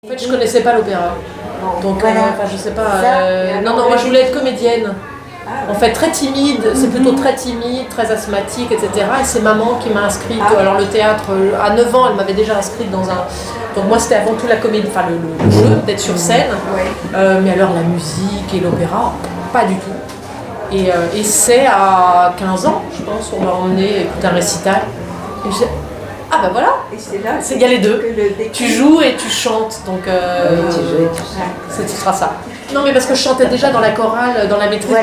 En fait, je connaissais pas l'opéra. Donc, voilà. je sais pas. Non, moi je voulais être comédienne. En fait, très timide, c'est plutôt très timide, très asthmatique, etc. Et c'est maman qui m'a inscrite. Alors, le théâtre, à 9 ans, elle m'avait déjà inscrite dans un. Donc, moi, c'était avant tout la comédie, enfin, le jeu, d'être sur scène. Mais alors, la musique et l'opéra, pas du tout. Et c'est à 15 ans, je pense, on m'a emmené écouter un récital. Et je ah ben voilà, il y a les deux. Tu joues et tu chantes, donc ce sera ça. Non mais parce que je chantais déjà dans la chorale, dans la maîtrise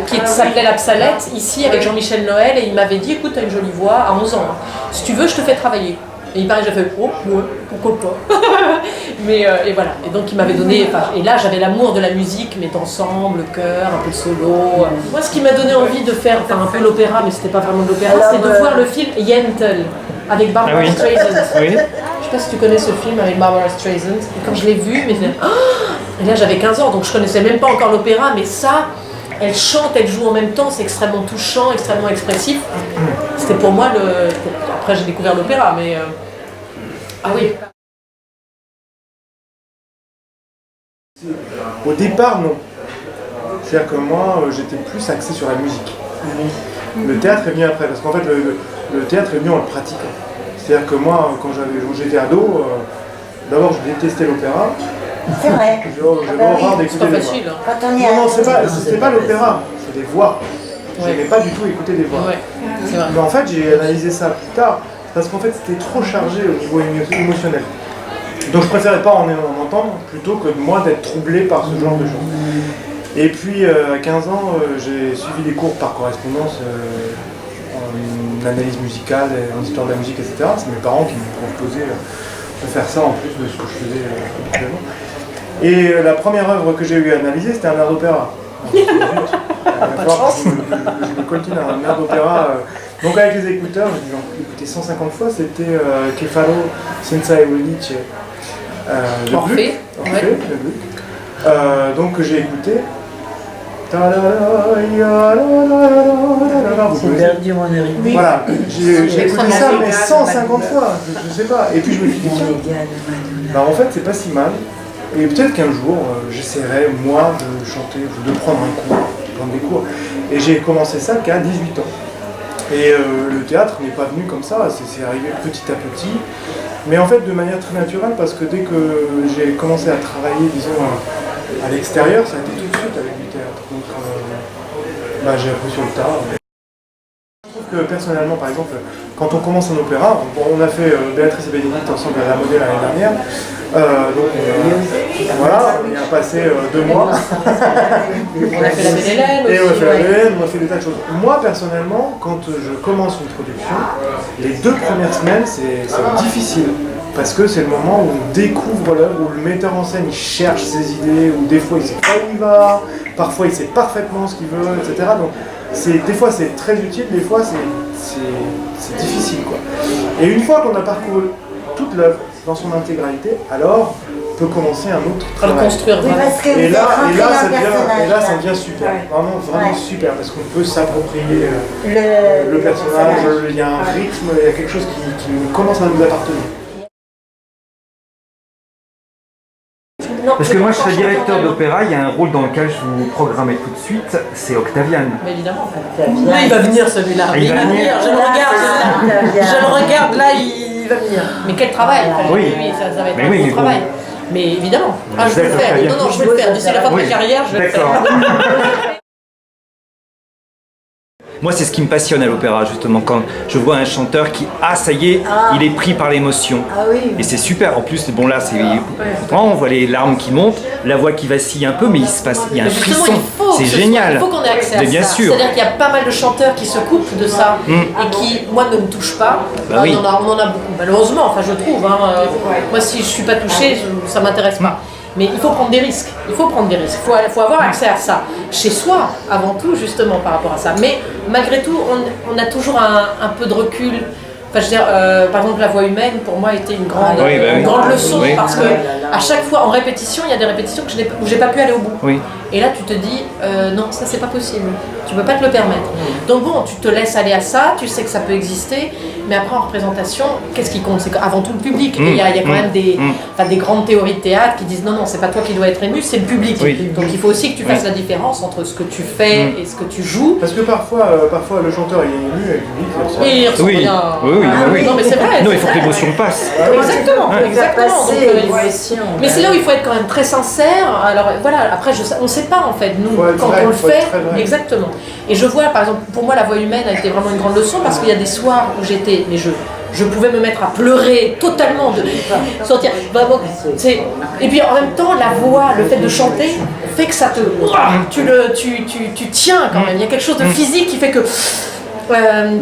qui s'appelait La Psalette, ici avec Jean-Michel Noël, et il m'avait dit écoute, t'as une jolie voix, à 11 ans, hein. Si tu veux je te fais travailler. Et il paraît que j'ai fait oh ouais, pourquoi pas. Mais et voilà, et donc il m'avait donné, et là j'avais l'amour de la musique, mais d'ensemble, chœur, un peu de solo. Moi ce qui m'a donné envie de faire, un peu l'opéra, mais c'était pas vraiment de l'opéra, c'était de voir le film Yentl avec Barbara Streisand. Je sais pas si tu connais ce film avec Barbara Streisand. Et quand je l'ai vu, et là j'avais 15 ans, donc je connaissais même pas encore l'opéra, mais ça, elle chante, elle joue en même temps, c'est extrêmement touchant, extrêmement expressif. C'était pour moi Après j'ai découvert l'opéra, mais ah oui. Au départ, non. C'est-à-dire que moi, j'étais plus axé sur la musique. Le théâtre est venu après, parce qu'en fait, le théâtre est venu en le pratiquant. C'est-à-dire que moi, quand j'étais ado, d'abord, je détestais l'opéra. C'est vrai. J'avais horreur d'écouter des voix. Quand on y Non, c'était pas l'opéra, c'est des voix. J'aimais pas du tout écouter des voix. Mais en fait, j'ai analysé ça plus tard, parce qu'en fait, c'était trop chargé au niveau émotionnel. Donc je préférais pas en entendre, plutôt que moi d'être troublé par ce genre de choses. Et puis à 15 ans, j'ai suivi des cours par correspondance en analyse musicale, en histoire de la musique, etc. C'est mes parents qui m'ont proposé de faire ça en plus de ce que je faisais habituellement. Et la première œuvre que j'ai eu à analyser, c'était un air d'opéra. Je me coltine un air d'opéra. Donc avec les écouteurs, j'ai dû écouter 150 fois, c'était Kefalo Senza Eulice. Orphée. Donc j'ai écouté. C'est perdu mon rythme. Voilà, j'ai écouté ça mais 150 fois, je sais pas. Et puis je me suis dit, bah en fait c'est pas si mal. Et peut-être qu'un jour j'essaierai moi de chanter, de prendre des cours. Et j'ai commencé ça qu'à 18 ans. Et le théâtre n'est pas venu comme ça, c'est arrivé petit à petit. Mais en fait de manière très naturelle, parce que dès que j'ai commencé à travailler, disons, à l'extérieur, ça a été tout de suite avec du théâtre. Donc j'ai appris sur le tas. Je trouve que personnellement, par exemple, quand on commence un opéra, on a fait Béatrice et Bénédicte ensemble à la Modèle l'année dernière. Voilà, on y a passé 2 mois. On a fait la Belle Hélène aussi. Et on a fait la Belle Hélène, on a fait des tas de choses. Moi, personnellement, quand je commence une production, les 2 premières semaines, c'est difficile. Parce que c'est le moment où on découvre l'œuvre, où le metteur en scène il cherche ses idées, où des fois il sait pas où il va, parfois il sait parfaitement ce qu'il veut, etc. Donc des fois c'est très utile, des fois c'est difficile, quoi. Et une fois qu'on a parcouru toute l'œuvre dans son intégralité, alors peut commencer un autre travail. À le construire. Et là, ça devient super, vraiment super, parce qu'on peut s'approprier le personnage, il y a un rythme, il y a quelque chose qui commence à nous appartenir. Parce que moi je serais directeur d'opéra, il y a un rôle dans lequel je vous programmais tout de suite, c'est Octavian. Mais évidemment. Là, il va venir celui-là. Il va venir. Je le regarde, je le regarde, là, il va venir. Mais quel travail. Oui. Ça va être un gros travail. Mais évidemment. Je vais le faire. Non, je vais le faire. D'ici la fin de ma carrière, je vais le faire. Moi, c'est ce qui me passionne à l'opéra, justement, quand je vois un chanteur qui, ça y est, il est pris par l'émotion. Et c'est super. En plus, bon, là, on voit les larmes qui montent, la voix qui vacille un peu, mais il y a un frisson. C'est génial. Il faut qu'on ait accès à ça. Bien sûr. C'est-à-dire qu'il y a pas mal de chanteurs qui se coupent de ça et qui, moi, ne me touchent pas. On en a beaucoup, malheureusement, je trouve. Moi, si je suis pas touchée, ça m'intéresse pas. Mais il faut prendre des risques, il faut avoir accès à ça, chez soi avant tout justement par rapport à ça. Mais malgré tout, on a toujours un peu de recul. Par exemple, la voix humaine pour moi était une grande leçon parce que à chaque fois en répétition, il y a des répétitions où j'ai pas pu aller au bout. Et là, tu te dis non, ça c'est pas possible, tu peux pas te le permettre. Donc bon, tu te laisses aller à ça, tu sais que ça peut exister, Mais après, en représentation, qu'est-ce qui compte? C'est avant tout le public. Et il y a quand même des grandes théories de théâtre qui disent non, c'est pas toi qui dois être ému, c'est le public. Donc il faut aussi que tu fasses la différence entre ce que tu fais et ce que tu joues. Parce que parfois le chanteur il est ému et le public il ressent rien. Oui. Non, mais c'est vrai. Non, il faut que l'émotion passe. Exactement. Mais c'est là où il faut être quand même très sincère. Alors voilà, après, on ne sait pas en fait, nous, quand on le fait. Exactement. Et je vois, par exemple, pour moi, la voix humaine a été vraiment une grande leçon parce qu'il y a des soirs où j'étais, mais je pouvais me mettre à pleurer totalement, de sortir. Vraiment, et puis en même temps, la voix, le fait de chanter, fait que ça te. Tu tiens quand même. Il y a quelque chose de physique qui fait que.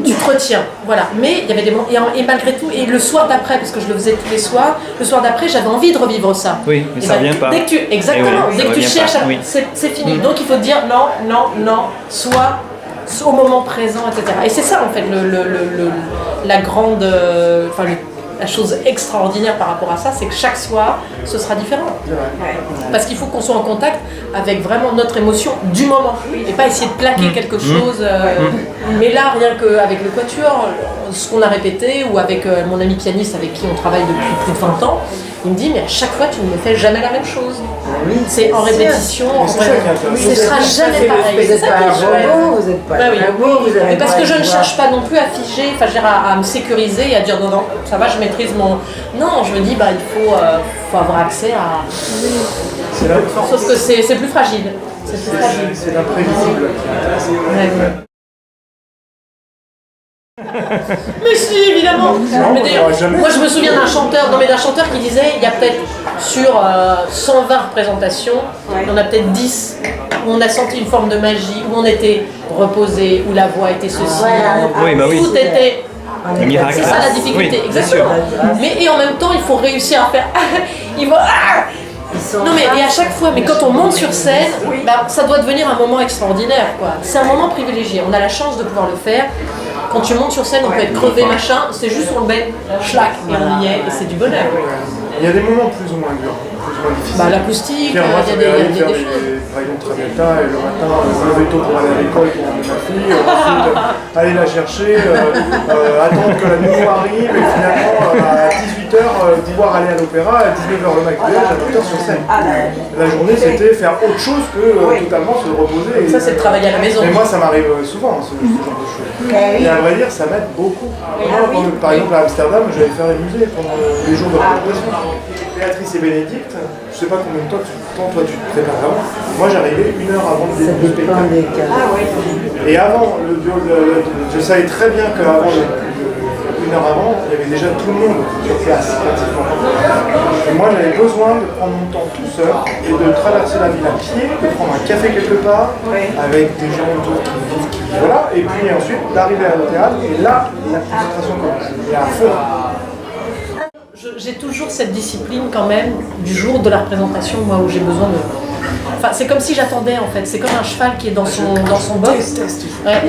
Tu te retiens, voilà. Mais il y avait des moments, et malgré tout, et le soir d'après, parce que je le faisais tous les soirs, le soir d'après, j'avais envie de revivre ça. Oui, mais ça revient pas. Dès que tu cherches, c'est fini. Donc il faut dire non, soit au moment présent, etc. Et c'est ça en fait la grande, la chose extraordinaire par rapport à ça, c'est que chaque soir, ce sera différent. Parce qu'il faut qu'on soit en contact avec vraiment notre émotion du moment. Et pas essayer de plaquer quelque chose. Mais là, rien qu'avec le quatuor, ce qu'on a répété, ou avec mon ami pianiste avec qui on travaille depuis plus de 20 ans, il me dit, mais à chaque fois, tu ne me fais jamais la même chose. C'est en répétition, ce sera jamais pareil. Vous n'êtes pas un robot, vous n'êtes pas un robot, vous avez. Mais parce que je ne cherche pas non plus à figer, à me sécuriser et à dire non, ça va, je maîtrise mon. Non, je me dis, il faut avoir accès à. Sauf que c'est plus fragile. C'est l'imprévisible qui est Mais si, évidemment. Mais d'ailleurs, moi je me souviens d'un chanteur qui disait il y a peut-être sur 120 représentations, il y en a peut-être 10 où on a senti une forme de magie, où on était reposé, où la voix était ceci, tout était. Un miracle. C'est ça la difficulté, exactement. Mais et en même temps, il faut réussir à faire. Non mais et à chaque fois, mais quand on monte sur scène, ça doit devenir un moment extraordinaire, quoi. C'est un moment privilégié. On a la chance de pouvoir le faire. Quand tu montes sur scène, on peut être crevé, machin, c'est juste on le met, schlac, et on y est, et c'est du bonheur. Il y a des moments plus ou moins durs, plus ou moins difficiles. L'acoustique, il y moi, a des choses. Par exemple, Traviata, et le matin, me lever tôt pour aller à l'école pour emmener ma fille, ensuite aller la chercher, attendre que la nounou arrive, et finalement, à 18h, pouvoir aller à l'opéra, à 19h le maquillage, à 20h sur scène. La journée, c'était faire autre chose que totalement se reposer. Ça, c'est de travailler à la maison. Mais moi, ça m'arrive souvent, ce genre de choses. Et à vrai dire, ça m'aide beaucoup. Par exemple, à Amsterdam, j'allais faire les musées pendant les jours de représentation. Béatrice et Bénédicte, je ne sais pas combien de temps toi tu te prépares avant. Moi, j'arrivais 1 heure avant le début du spectacle. Et avant, je savais très bien qu'avant, 1 heure avant, il y avait déjà tout le monde sur place, pratiquement. Et moi, j'avais besoin de prendre mon temps tout seul et de traverser la ville à pied, de prendre un café quelque part, avec des gens autour qui voilà, et puis ensuite d'arriver au théâtre, et là, la concentration commence. Et à fond. J'ai toujours cette discipline quand même du jour de la représentation, moi, où j'ai besoin de. Enfin, c'est comme si j'attendais en fait. C'est comme un cheval qui est dans son box.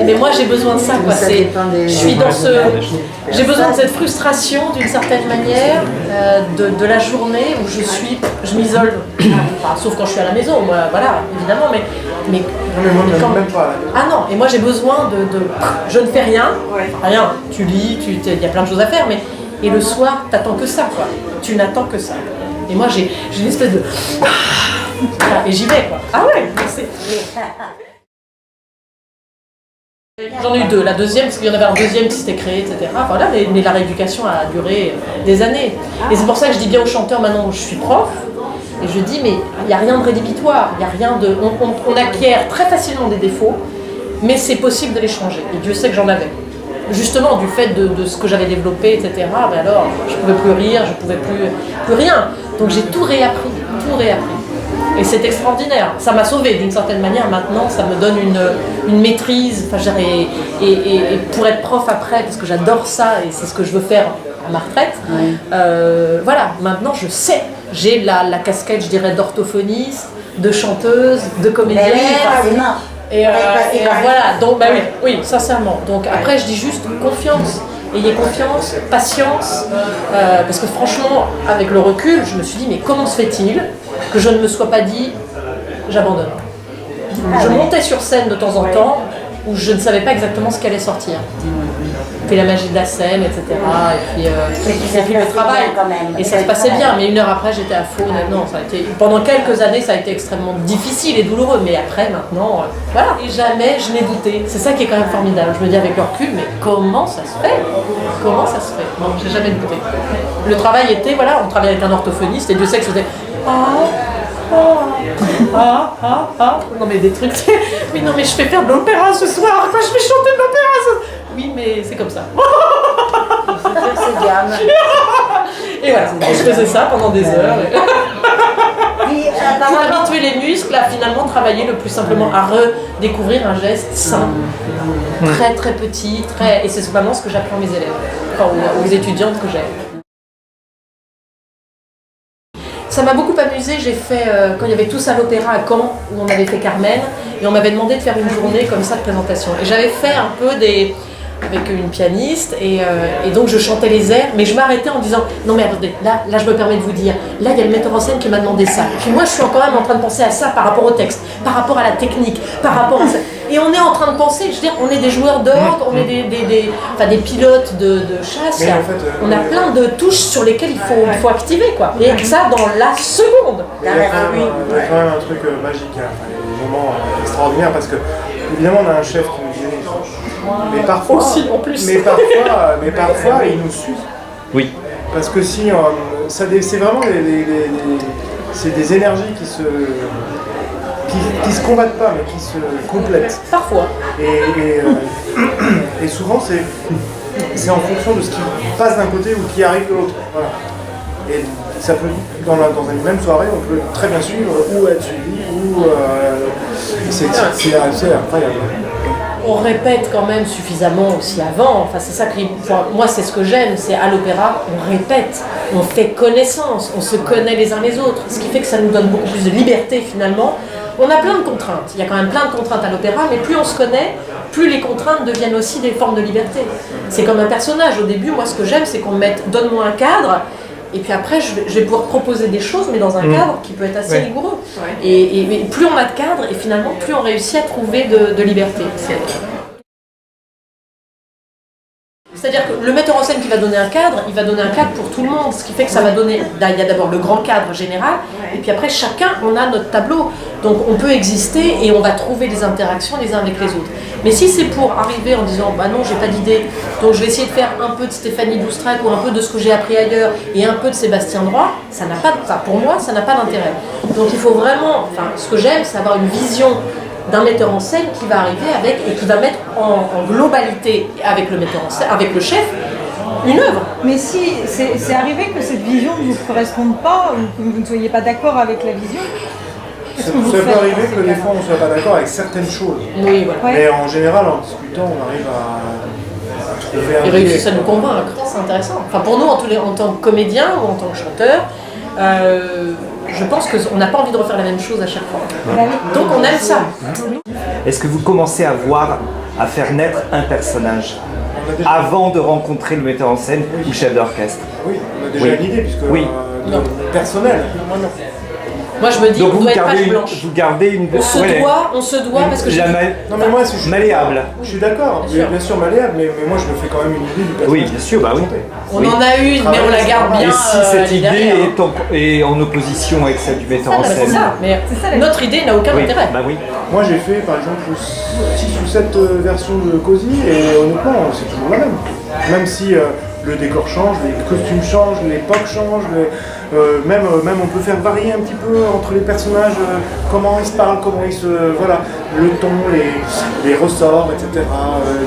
Mais moi, j'ai besoin de ça, quoi. Je suis dans j'ai besoin de cette frustration d'une certaine manière de la journée où je m'isole. Enfin, sauf quand je suis à la maison, moi, voilà, évidemment. Mais non, mais moi, je même pas. Ah non, et moi j'ai besoin de je ne fais rien. Tu lis, il y a plein de choses à faire, mais. Et le soir, t'attends que ça, quoi. Tu n'attends que ça. Et moi, j'ai une espèce de... Et j'y vais, quoi. Ah ouais, J'en ai eu 2. La deuxième, parce qu'il y en avait un deuxième qui s'était créé, etc. Voilà, mais la rééducation a duré des années. Et c'est pour ça que je dis bien aux chanteurs, maintenant, je suis prof, et je dis, mais il n'y a rien de rédhibitoire. Il n'y a rien de... On acquiert très facilement des défauts, mais c'est possible de les changer. Et Dieu sait que j'en avais. Justement du fait de ce que j'avais développé, etc. Mais alors, je ne pouvais plus rire, je ne pouvais plus rien. Donc j'ai tout réappris. Et c'est extraordinaire. Ça m'a sauvée d'une certaine manière. Maintenant, ça me donne une maîtrise. Et pour être prof après, parce que j'adore ça et c'est ce que je veux faire à ma retraite, voilà, maintenant je sais. J'ai la casquette, je dirais, d'orthophoniste, de chanteuse, de comédienne. Et voilà, donc oui, sincèrement. Donc après, je dis juste confiance. Ayez confiance, patience, parce que franchement, avec le recul, je me suis dit, mais comment se fait-il que je ne me sois pas dit, j'abandonne. Je montais sur scène de temps en temps, où je ne savais pas exactement ce qui allait sortir. Puis la magie de la scène, etc. Et puis le travail. Et ça se passait bien, mais 1 heure après, j'étais à fond. Non, ça a été, pendant quelques années, ça a été extrêmement difficile et douloureux. Mais après, maintenant, voilà. Et jamais je n'ai douté. C'est ça qui est quand même formidable. Je me dis avec le recul, mais comment ça se fait? Comment ça se fait? Non, j'ai jamais douté. Le travail était, voilà, on travaillait avec un orthophoniste et Dieu sait que c'était non mais des trucs, oui non mais je fais faire de l'opéra ce soir, quoi, je vais chanter de l'opéra oui mais c'est comme ça. Et voilà, je faisais ça pendant des heures. Pour habituer les muscles à finalement travailler le plus simplement, à redécouvrir un geste simple, très très petit, et c'est vraiment ce que j'apprends à mes élèves, enfin aux étudiantes que j'ai. Ça m'a beaucoup amusé, j'ai fait, quand il y avait Tous à l'Opéra à Caen, où on avait fait Carmen, et on m'avait demandé de faire une journée comme ça de présentation. Et j'avais fait un peu avec une pianiste, et donc je chantais les airs, mais je m'arrêtais en disant non mais attendez, là je me permets de vous dire, là il y a le metteur en scène qui m'a demandé ça. Et puis moi je suis quand même en train de penser à ça par rapport au texte, par rapport à la technique, par rapport à ça. Et on est en train de penser, je veux dire, on est des joueurs d'orgue, on est des pilotes de chasse, en fait, on a plein de touches sur lesquelles il faut activer quoi. Et ça dans la seconde. Il y a quand même un truc magique, des moments extraordinaires parce que évidemment on a un chef qui nous dirige. Mais parfois, aussi, en plus. mais parfois, il nous suit. Oui. Parce que si, c'est vraiment c'est des énergies qui se combattent pas, mais qui se complètent. Parfois. Et souvent, c'est en fonction de ce qui passe d'un côté ou qui arrive de l'autre. Voilà. Et ça peut, dans une même soirée, on peut très bien suivre ou être suivi, ou c'est incroyable. On répète quand même suffisamment aussi avant, enfin c'est ça que moi c'est ce que j'aime, c'est à l'opéra, on répète, on fait connaissance, on se connaît les uns les autres, ce qui fait que ça nous donne beaucoup plus de liberté finalement. On a plein de contraintes, il y a quand même plein de contraintes à l'opéra, mais plus on se connaît, plus les contraintes deviennent aussi des formes de liberté. C'est comme un personnage, au début, moi ce que j'aime c'est qu'on me mette, donne-moi un cadre, et puis après je vais pouvoir proposer des choses, mais dans un cadre qui peut être assez rigoureux. Ouais. Et plus on a de cadre, et finalement plus on réussit à trouver de liberté. C'est-à-dire que le metteur en scène qui va donner un cadre, il va donner un cadre pour tout le monde, ce qui fait que ça va donner, il y a d'abord le grand cadre général, et puis après chacun on a notre tableau, donc on peut exister et on va trouver des interactions les uns avec les autres. Mais si c'est pour arriver en disant bah non j'ai pas d'idée, donc je vais essayer de faire un peu de Stéphanie Doustrac ou un peu de ce que j'ai appris ailleurs et un peu de Sébastien Droit, ça n'a pas, pour moi ça n'a pas d'intérêt. Donc il faut vraiment, ce que j'aime c'est avoir une vision d'un metteur en scène qui va arriver et qui va mettre en globalité avec le metteur en scène, avec le chef, une œuvre. Mais si c'est arrivé que cette vision ne vous corresponde pas ou que vous ne soyez pas d'accord avec la vision, ça peut arriver que des fois on ne soit pas d'accord avec certaines choses. Oui, voilà. Mais en général, en discutant, on arrive à trouver un... Et réussir à nous convaincre, c'est intéressant. Enfin pour nous, en tant que comédien ou en tant que chanteur, je pense qu'on n'a pas envie de refaire la même chose à chaque fois. Donc on aime ça. Est-ce que vous commencez à faire naître un personnage avant de rencontrer le metteur en scène ou le chef d'orchestre? Oui, on a déjà une idée, puisque personnel. Moi non. Moi je me dis, on doit être page blanche. Vous gardez une... On se doit parce que non mais moi, malléable. Je suis d'accord, bien sûr malléable, mais moi je me fais quand même une idée du personnage. Oui, bien sûr, bah oui. On en a une, mais on la garde bien. Et si cette idée est en opposition avec celle du metteur en scène? C'est ça, mais notre idée n'a aucun intérêt. Bah oui. Moi j'ai fait par exemple 6 ou 7 versions de Cosy et honnêtement c'est toujours la même. Même si le décor change, les costumes changent, l'époque change, même on peut faire varier un petit peu entre les personnages, comment ils se parlent, comment ils se... Voilà, le ton, les ressorts, etc.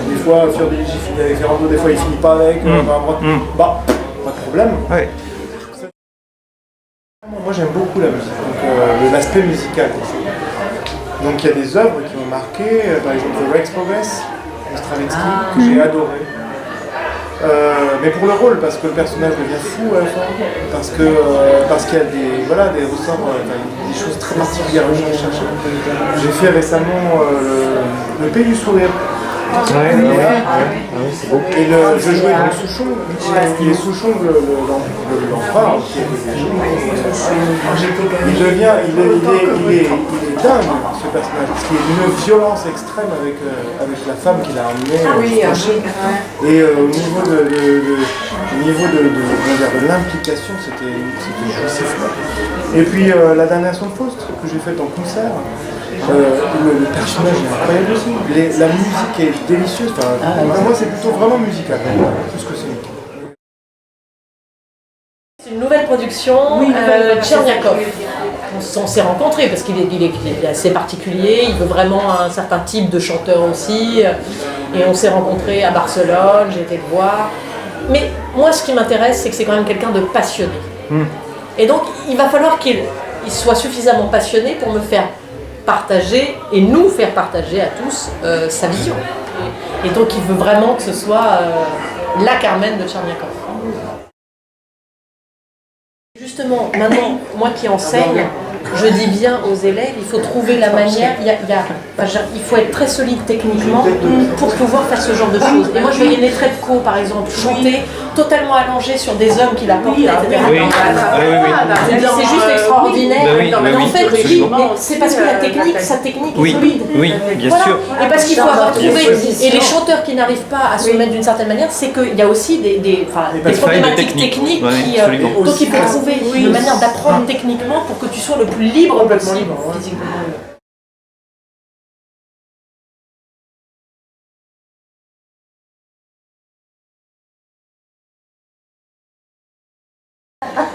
Des fois Fiordiligi finit avec Ferrando, des fois il finit pas avec, pas de problème. Ouais. Moi j'aime beaucoup la musique, donc l'aspect musical. Donc il y a des œuvres qui m'ont marqué, par exemple The Rex Progress de Stravinsky, que j'ai adoré. Mais pour le rôle, parce que le personnage devient fou à la fin, parce qu'il y a des ressorts, des choses très particulières que je cherche. J'ai fait récemment Le Pays du Sourire, C'est beau. Et je jouais dans Souchon, il est Souchon l'empereur, qui est il est dingue ce personnage, parce qu'il y a une violence extrême avec la femme qu'il a amenée et au niveau de l'implication, c'était jouissif. Et puis la dernière son de Faust que j'ai faite en concert, le personnage est incroyable aussi. La musique est délicieuse. Moi, c'est plutôt vraiment musical, plus que c'est. C'est une nouvelle production, Tcherniakov. On s'est rencontrés parce qu'il est assez particulier, il veut vraiment un certain type de chanteur aussi. Et on s'est rencontrés à Barcelone, j'ai été le voir. Mais moi, ce qui m'intéresse, c'est que c'est quand même quelqu'un de passionné. Et donc, il va falloir qu'il soit suffisamment passionné pour me faire partager et nous faire partager à tous sa vision. Et donc il veut vraiment que ce soit la Carmen de Tcherniakov. Justement, maintenant, moi qui enseigne, je dis bien aux élèves, il faut trouver la manière, il faut être très solide techniquement pour pouvoir faire ce genre de choses. Et moi je voyais Netrebko par exemple chanter totalement allongé sur des hommes qui la portaient, etc. C'est juste extraordinaire. Mais en fait, c'est parce que sa technique est solide. Oui, bien sûr. Et parce qu'il faut avoir trouvé, et les chanteurs qui n'arrivent pas à se mettre d'une certaine manière, c'est qu'il y a aussi des problématiques techniques qui... Donc il faut trouver une manière d'apprendre techniquement pour que tu sois le plus libre possible physiquement.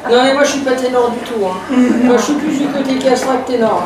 Non mais moi je suis pas ténor du tout. Moi je suis plus du côté castrat que ténor.